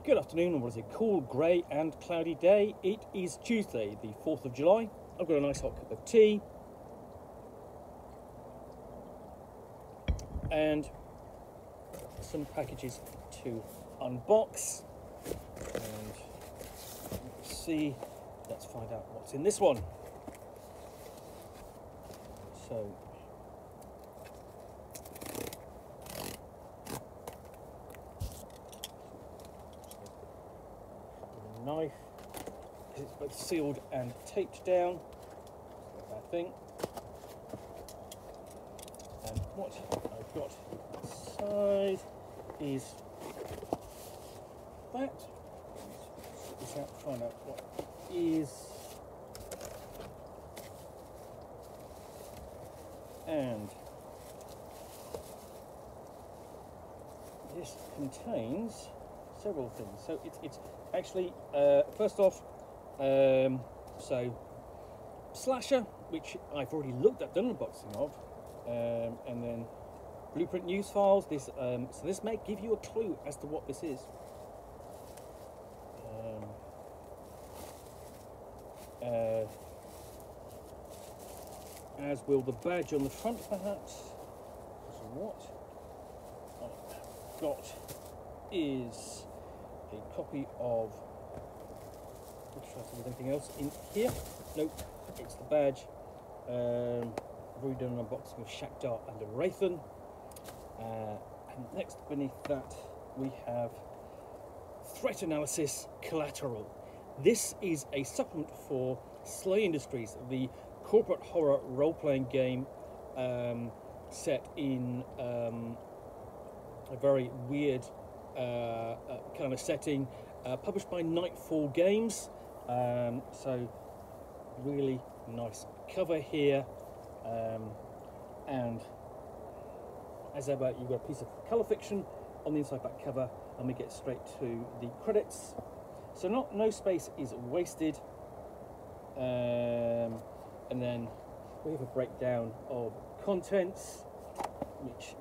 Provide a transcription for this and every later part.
Good afternoon, what is it? Cool, grey and cloudy day. It is Tuesday, the 4th of July. I've got a nice hot cup of tea. And some packages to unbox. And let's see, let's find out what's in this one. So, knife, because it's both sealed and taped down. Not a bad thing. And what I've got inside is that. Let's get this out, find out what it is. And this contains several things. So it's actually, first off, so Slasher, which I've already looked at, done an unboxing of, and then Blueprint News Files. This, so this may give you a clue as to what this is. As will the badge on the front, perhaps. So what I've got is a copy of. Let's try to see if there's anything else in here. Nope, it's the badge. I've already done an unboxing of Shakhtar and a Wraithen. And next, beneath that, we have Threat Analysis Collateral. This is a supplement for SLA Industries, the corporate horror role-playing game set in a very weird kind of setting, published by Nightfall Games. So really nice cover here, and as ever, you've got a piece of colour fiction on the inside back cover, and we get straight to the credits. So no space is wasted. And then we have a breakdown of contents, which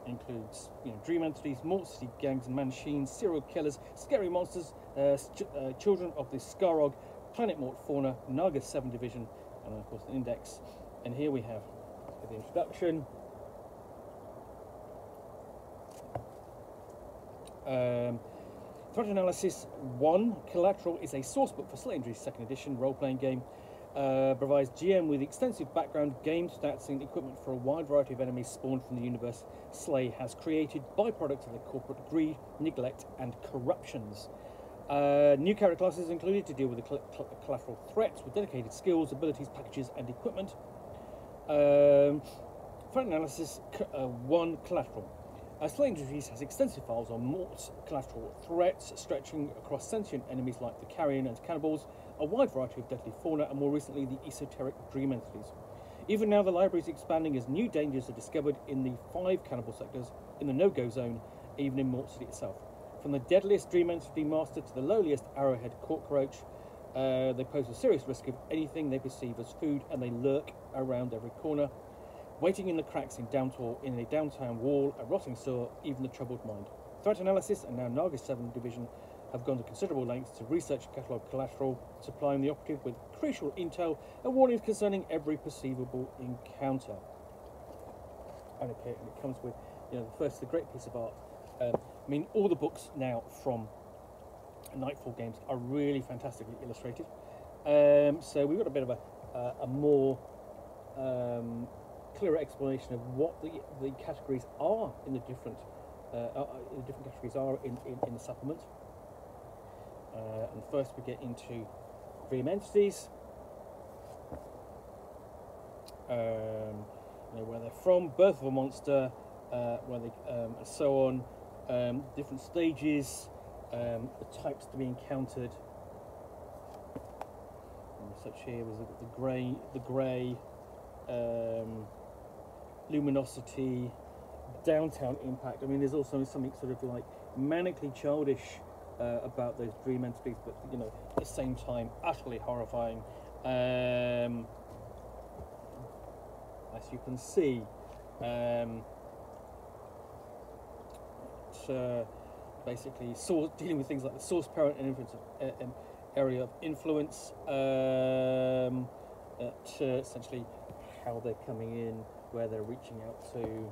includes, dream entities, mortal city gangs and machines, serial killers, scary monsters, children of the Skarog, planet mort fauna, Naga 7 division, and of course the index. And here we have the introduction. Threat Analysis 1 Collateral is a sourcebook for SLA Industries 2nd edition role-playing game. Provides GM with extensive background, game stats, and equipment for a wide variety of enemies spawned from the universe SLA has created, byproducts of the corporate greed, neglect, and corruptions. New character classes included to deal with the collateral threats with dedicated skills, abilities, packages, and equipment. Threat Analysis 1 Collateral. SLA Industries has extensive files on Mort's collateral threats, stretching across sentient enemies like the Carrion and Cannibals, a wide variety of deadly fauna, and more recently the esoteric dream entities. Even now, the library is expanding as new dangers are discovered in the 5 cannibal sectors in the no-go zone, even in Mort City itself. From the deadliest dream entity master to the lowliest arrowhead cockroach, they pose a serious risk of anything they perceive as food, and they lurk around every corner, waiting in the cracks in a downtown wall, a rotting sewer, even the troubled mind. Threat Analysis and now Naga 7 division have gone to considerable lengths to research and catalogue collateral, supplying the operative with crucial intel and warnings concerning every perceivable encounter. And it comes with, the great piece of art. All the books now from Nightfall Games are really fantastically illustrated. So we've got a bit of a more clearer explanation of what the categories are in the different categories are in the supplement. And first we get into dream entities, where they're from, birth of a monster, where they and so on, different stages, the types to be encountered. And such here was the grey. Luminosity, downtown impact. There's also something sort of like manically childish about those dream entities, but at the same time utterly horrifying. As you can see, basically dealing with things like the source, parent, and influence area of influence, to essentially how they're coming in, where they're reaching out to,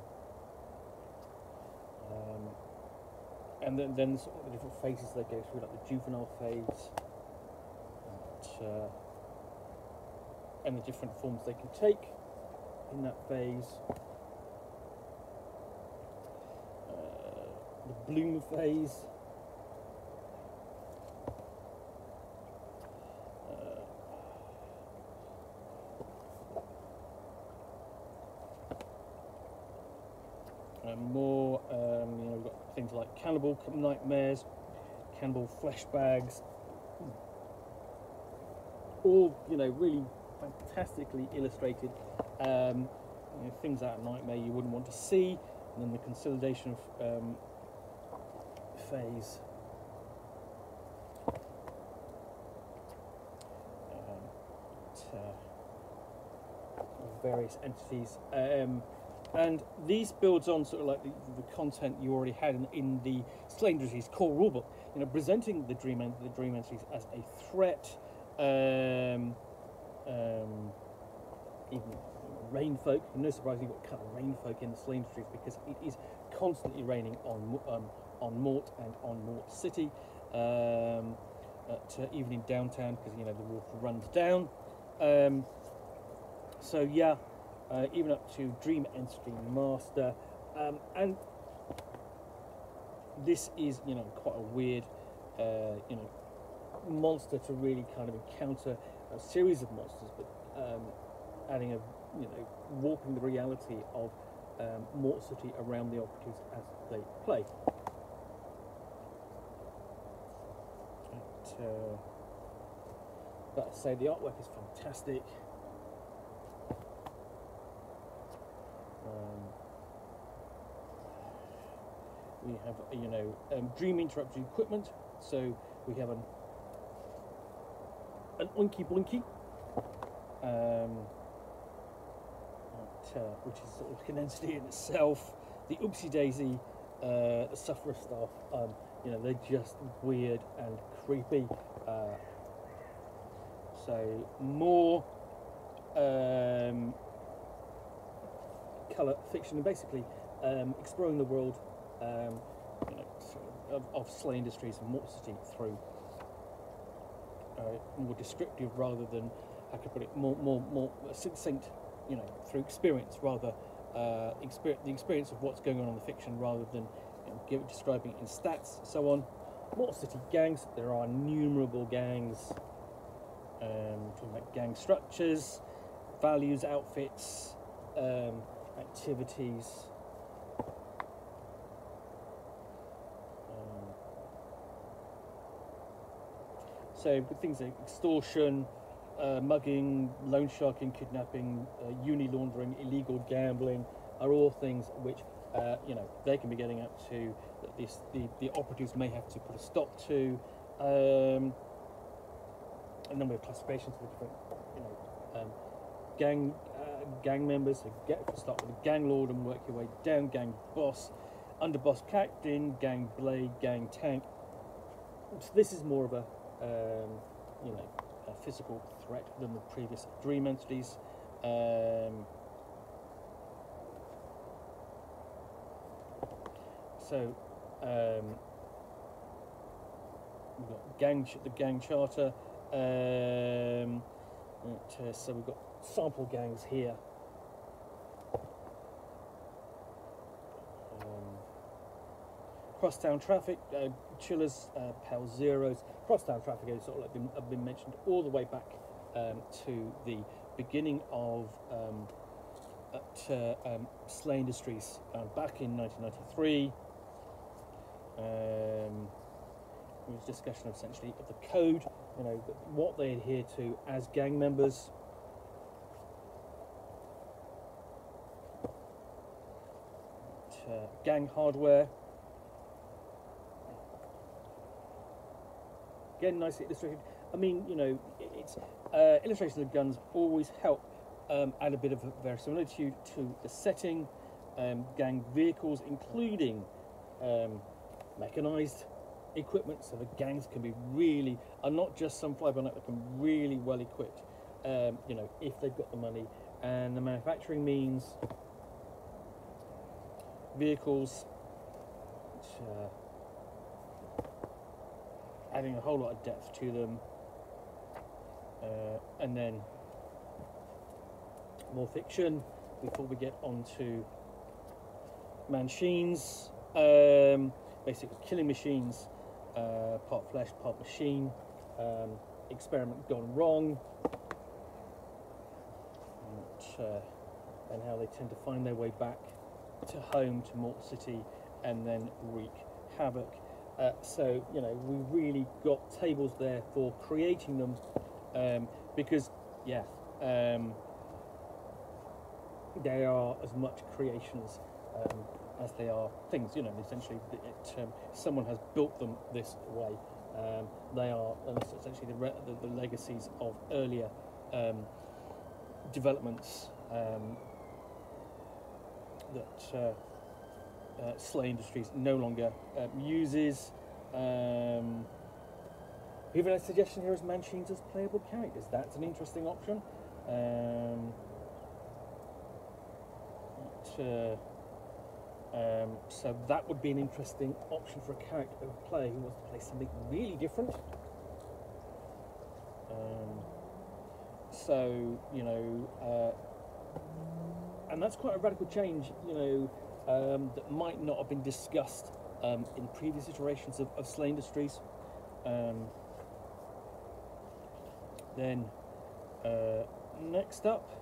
and then sort of the different phases they go through, like the juvenile phase, and the different forms they can take in that phase. The bloom phase. More, we've got things like cannibal nightmares, cannibal flesh bags, all really fantastically illustrated. Things out of Nightmare you wouldn't want to see, and then the consolidation of phase. Various entities, and these builds on sort of like the content you already had in the SLA Industries core rulebook. Presenting the dream entities as a threat. Even rain folk. No surprise you've got kind of rain folk in the SLA Industries, because it is constantly raining on Mort and on Mort City, even in downtown, because the water runs down. So yeah, even up to Dream Entity Master, and this is quite a weird monster to really kind of encounter a series of monsters, but adding warping the reality of Mort City around the operatives as they play. But I say the artwork is fantastic. We have dream interrupted equipment, so we have an Oinky Boinky, which is sort of like an entity in itself. The Oopsie Daisy, the Sufferer stuff, they're just weird and creepy. So more colour fiction, and basically exploring the world of SLA Industries and Mort City through more descriptive, rather than, I could put it, more succinct, through experience, rather the experience of what's going on in the fiction, rather than describing it in stats, so on. Mort City gangs. There are innumerable gangs. Talking about gang structures, values, outfits, activities. So with things like extortion, mugging, loan sharking, kidnapping, uni laundering, illegal gambling are all things which they can be getting up to, that the operatives may have to put a stop to, and then we have classifications for different gang members. So start with a gang lord and work your way down: gang boss, underboss captain, gang blade, gang tank. So this is more of a a physical threat than the previous dream entities. So we've got the gang charter. So we've got sample gangs here. Crosstown traffic, chillers, pal zeros. Crosstown traffic is sort of like have been mentioned all the way back to the beginning of SLA Industries back in 1993. There was discussion of essentially of the code, what they adhere to as gang members. Gang hardware. Again, nicely illustrated. I mean, it's illustrations of guns always help add a bit of verisimilitude to the setting. Gang vehicles, including mechanised equipment, so the gangs can be really, and not just some fly-by-night, they can really well equipped, you know, if they've got the money. And the manufacturing means vehicles, which, adding a whole lot of depth to them, and then more fiction before we get onto machines, basically killing machines, part flesh, part machine, experiment gone wrong, and how they tend to find their way back to home, to Mortal City, and then wreak havoc. So, you know, we really got tables there for creating them, because, yeah, they are as much creations as they are things. You know, essentially, someone has built them this way. They are essentially the legacies of earlier developments that SLA Industries no longer uses. Even a suggestion here is machines as playable characters. That's an interesting option. So that would be an interesting option for a character of player who wants to play something really different. So, you know, and that's quite a radical change, you know, that might not have been discussed in previous iterations of SLA Industries. Then next up,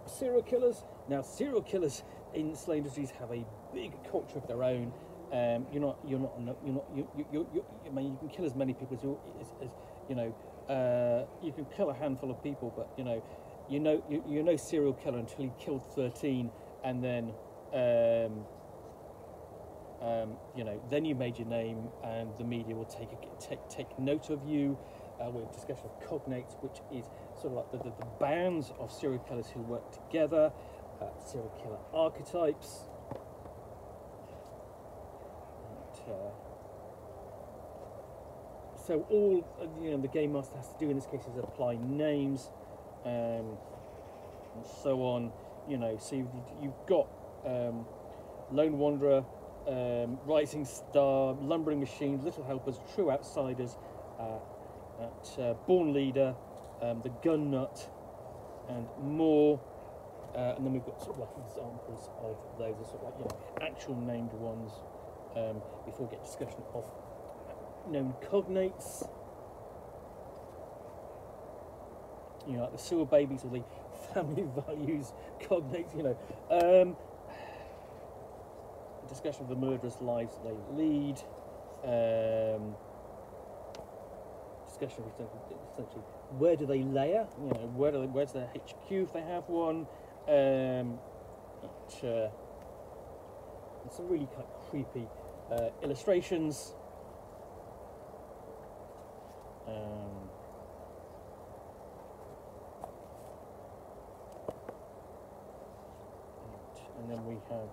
serial killers. Now, serial killers in SLA Industries have a big culture of their own. I mean, you can kill as many people as you know. You can kill a handful of people, but you're no serial killer until you killed 13, and then then you made your name, and the media will take note of you. We have discussion of cognates, which is sort of like the bands of serial killers who work together, serial killer archetypes. So all the game master has to do in this case is apply names, and so on. So you've got Lone Wanderer, Rising Star, Lumbering Machines, Little Helpers, True Outsiders, Born Leader, the Gun Nut, and more. And then we've got sort of like examples of those, sort of like actual named ones. Before we get discussion of known cognates, like the sewer babies or the family values cognates. Discussion of the murderers' lives that they lead. Discussion of essentially where do they layer? Where's their HQ if they have one? And some really kind of creepy illustrations. And then we have,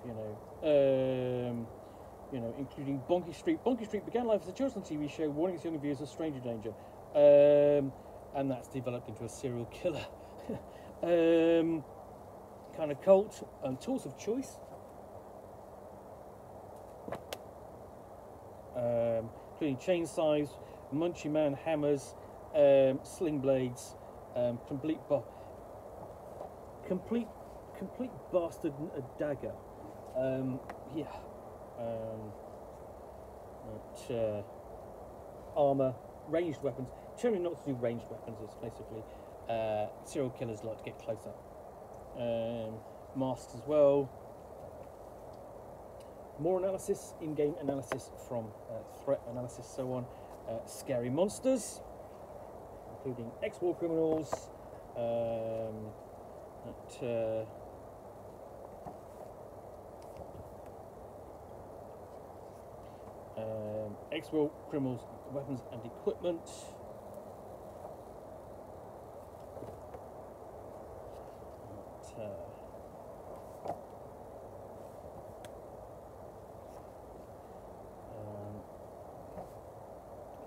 including Bonky Street. Bonky Street began life as a children's TV show, warning its younger viewers of stranger danger, and that's developed into a serial killer kind of cult. Tools of choice, including chainsaws, Munchie Man hammers, sling blades, complete bastard dagger. Armor, ranged weapons. Generally not to do ranged weapons. It's basically serial killers like to get closer. Masks as well. More analysis, in-game analysis from threat analysis, so on. Scary monsters, including ex-war criminals, ex-war criminals, weapons and equipment.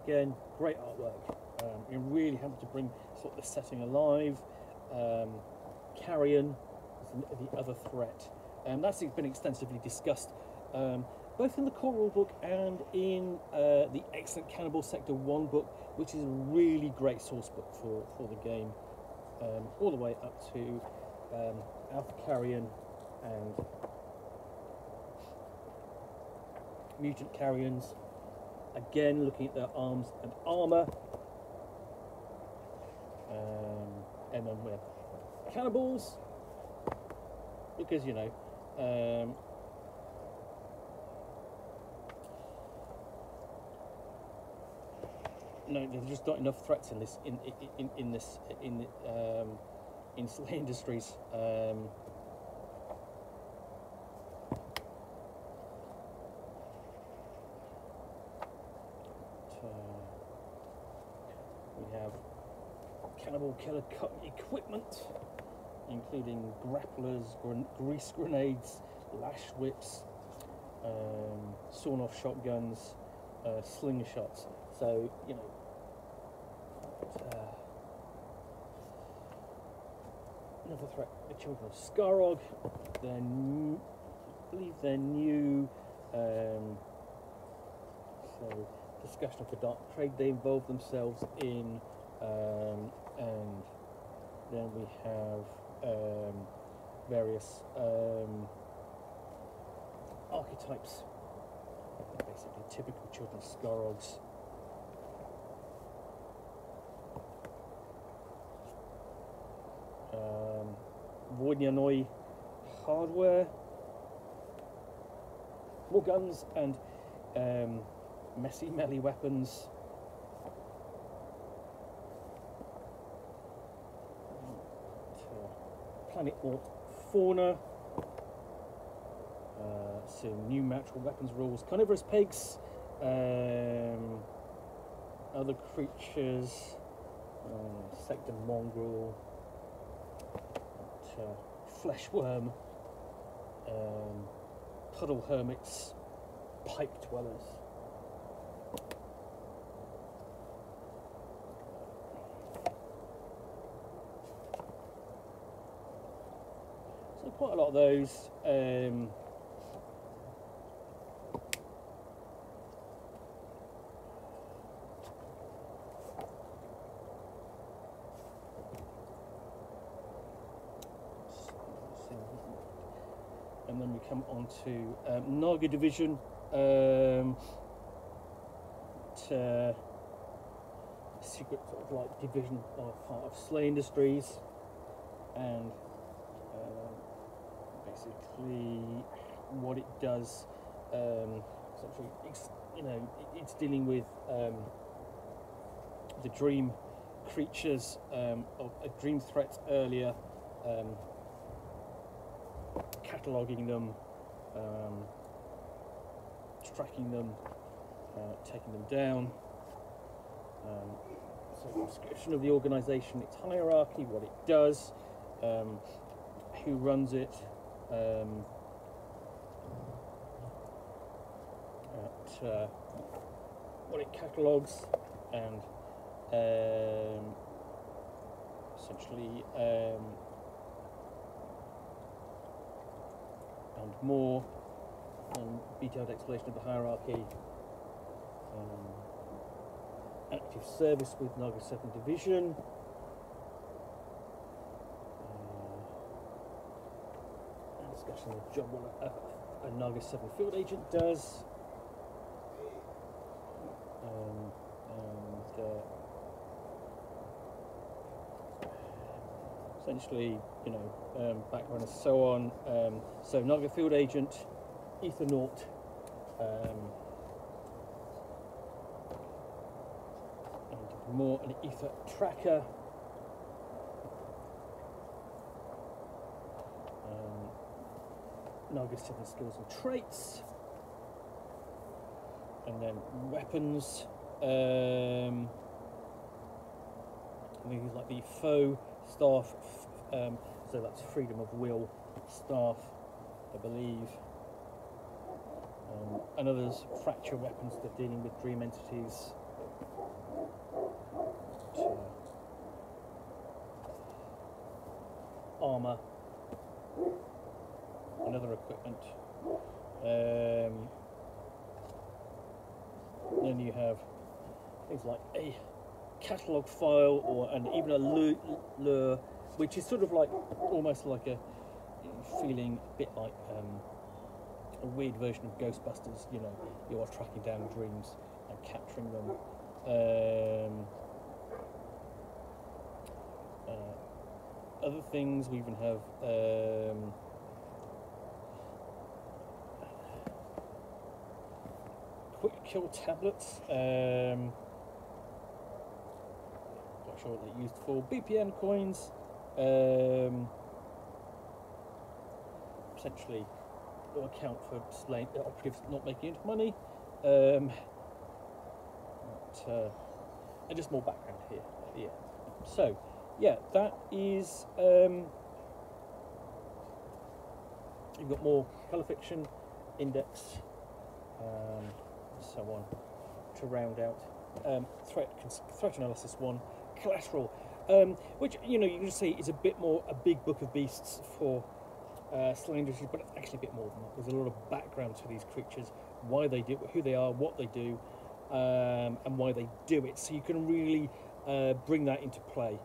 again, great artwork. It really helped to bring sort of the setting alive. Carrion is the other threat. That's been extensively discussed, both in the core rule book and in the excellent Cannibal Sector 1 book, which is a really great source book for the game, all the way up to Alpha Carrion and Mutant Carrions. Again, looking at their arms and armour. And then we have cannibals, because, you know, no, there's just not enough threats in this in SLA Industries. We have cannibal killer equipment, including grapplers, grease grenades, lash whips, sawn-off shotguns, slingshots. So, you know, another threat: the children of Skarog. I believe they're new. So, discussion of the dark trade they involve themselves in, and then we have various archetypes, basically typical children of Skarogs. Voidnianoi hardware, more guns and messy melee weapons. Planet Alt fauna. So new natural weapons rules. Carnivorous pigs. Other creatures. Sector mongrel. Fleshworm. Puddle hermits. Pipe dwellers. So quite a lot of those. And then we come on to Naga Division. Secret sort of like division of part of SLA Industries, and basically what it does, essentially, it's dealing with the dream creatures, of a dream threat earlier, cataloguing them, tracking them, taking them down. So description of the organisation, its hierarchy, what it does, who runs it, what it catalogues, and essentially and more detailed explanation of the hierarchy. Active service with Naga 2nd Division. Discussion of the job what a Naga 7 field agent does. Essentially, background and so on. So Naga field agent, Ethernaut, and more an ether tracker. Naga 7 skills and traits, and then weapons. Things like the foe staff, so that's freedom of will staff, I believe, and others fracture weapons that are dealing with dream entities. armour, and other equipment. Then you have things like a catalogue file or even a lure, which is sort of like almost like a feeling a bit like a weird version of Ghostbusters. You know, you are tracking down dreams and capturing them. Other things, we even have quick kill tablets. Not sure what they're used for. BPN coins. Essentially will account for slain operatives not making enough money. And just more background here at the end. So, yeah, that is. You've got more colour fiction, index, so on to round out. Threat analysis 1, Collateral, which you can just say is a big book of beasts for SLA Industries, but it's actually a bit more than that. There's a lot of background to these creatures, why they do, who they are, what they do, and why they do it. So you can really bring that into play,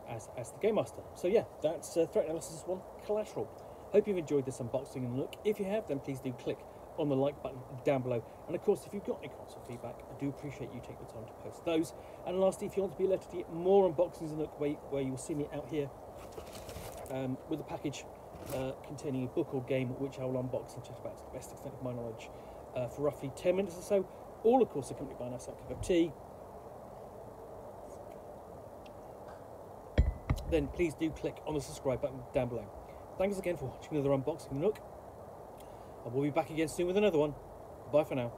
as the game master. So yeah, that's Threat Analysis 1, Collateral. Hope you've enjoyed this unboxing and look. If you have, then please do click on the like button down below. And of course, if you've got any comments or feedback, I do appreciate you taking the time to post those. And lastly, if you want to be alerted to get more unboxings and look where you will see me out here with a package containing a book or game which I will unbox and chat about to the best extent of my knowledge for roughly 10 minutes or so, all of course accompanied by a nice cup of tea, then please do click on the subscribe button down below. Thanks again for watching another unboxing Nook. I will be back again soon with another one. Bye for now.